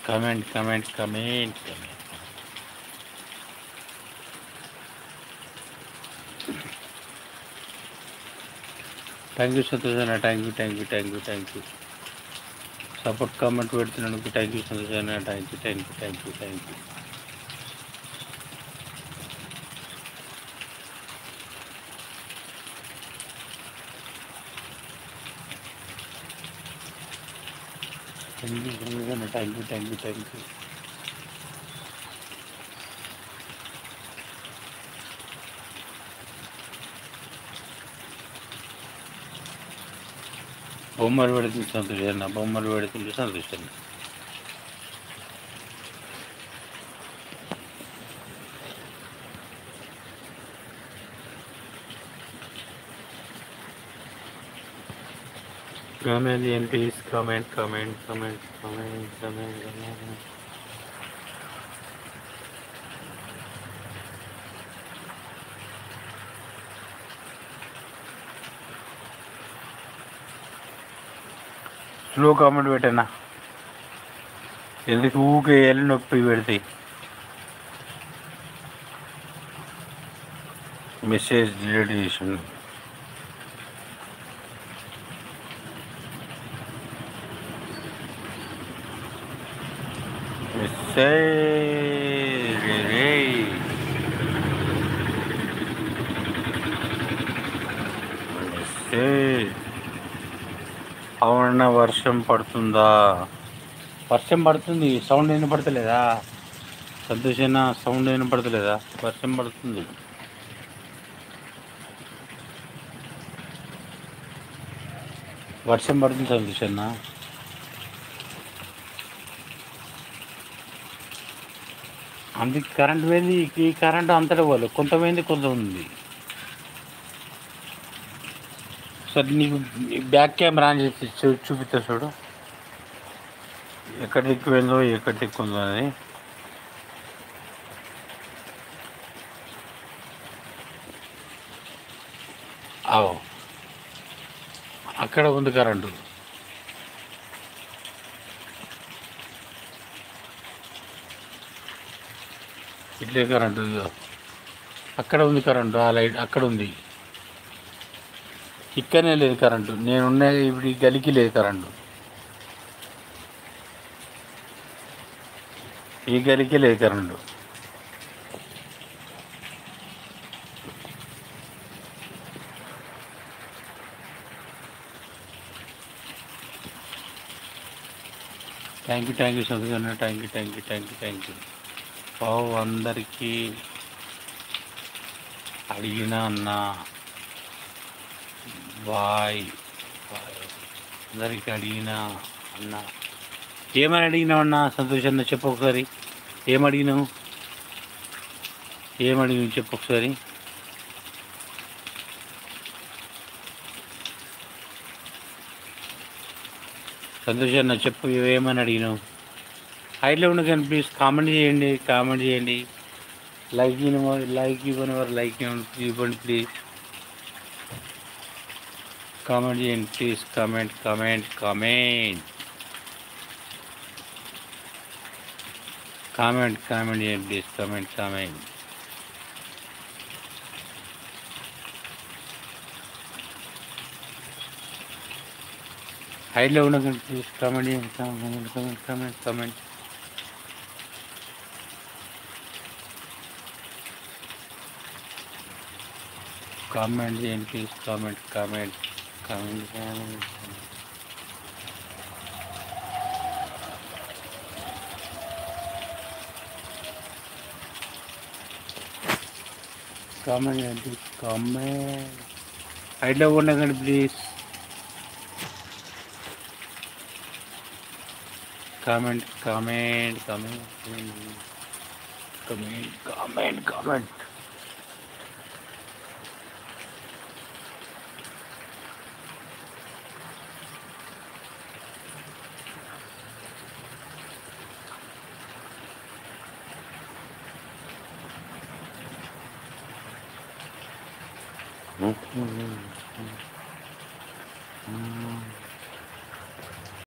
Comment comment comment comment. Thank you Santosh అన్న, thank you thank you thank you thank you. Support comment పెడుతున్నందుకు thank you Santosh అన్న, thank you thank you thank you thank you. Thank you Santosh అన్న, thank you thank you thank you. బొమ్మలు పెడుతుంది సంతోష్ అన్న, బొమ్మలు పెడుతుంది సంతోష్ అన్న. Comment and please comment, comment, comment, comment, comment, comment. Slow comment పెట్టనా, ఎందుకు ఊకే ఎల్లు నొప్పి పెడతాయి. మెసేజ్ డిలీట్ చేసాను. అవునన్నా వర్షం పడుతుందా? వర్షం పడుతుంది. సౌండ్ వినపడతలేదా సంతోషన్న? సౌండ్ వినపడతలేదా? వర్షం పడుతుంది. వర్షం పడుతుంది సంతోషన్న. అందుకే కరెంట్ పోయింది. ఈ కరెంట్ అంతటా పోలేదు, కొంత పోయింది కొంత ఉంది. సరే నీకు బ్యాక్ కెమెరా ఆన్ చేసి చూపిస్తా చూడు, ఎక్కడ ఎక్కువైందో ఎక్కడ ఎక్కువ అని. అవు అక్కడ ఉంది కరెంటు. ఇట్లే కరెంటు అక్కడ ఉంది, కరెంటు ఆ లైట్ అక్కడ ఉంది. ఇక్కడనే లేదు కరెంటు, నేనున్న ఇప్పుడు ఈ గలికి లేదు కరెంటు, ఈ గలికి లేదు కరెంటు. థ్యాంక్ యూ సంతోష్ అన్న, థ్యాంక్ యూ. బావు అందరికీ అడిగినా అన్న, బాయ్ అందరికీ అడిగినా అన్న. ఏమని అడిగినావు అన్న సంతోష్ అన్న? చెప్పు ఒకసారి, ఏమడిగినావు చెప్పు ఒకసారి. సంతోష్ అన్న చెప్పు, ఏమని అడిగినావు? హైట్లో ఉన్న కానీ ప్లీజ్ కామెంట్ చేయండి. లైక్ ఇవ్వని వారు లైక్ ఇవ్వండి ప్లీజ్. కామెంట్ చేయండి ప్లీజ్, కామెంట్ చేయండి ప్లీజ్, కామెంట్. హైట్లో ఉన్న కానీ ప్లీజ్ కామెంట్ చేయండి, కామెంట్. కామెంట్ చేయండి ప్లీజ్, కామెంట్. కామెంట్ చేయండి, కామెంట్. హైట్లో ఉన్న కానీ ప్లీజ్ కామెంట్.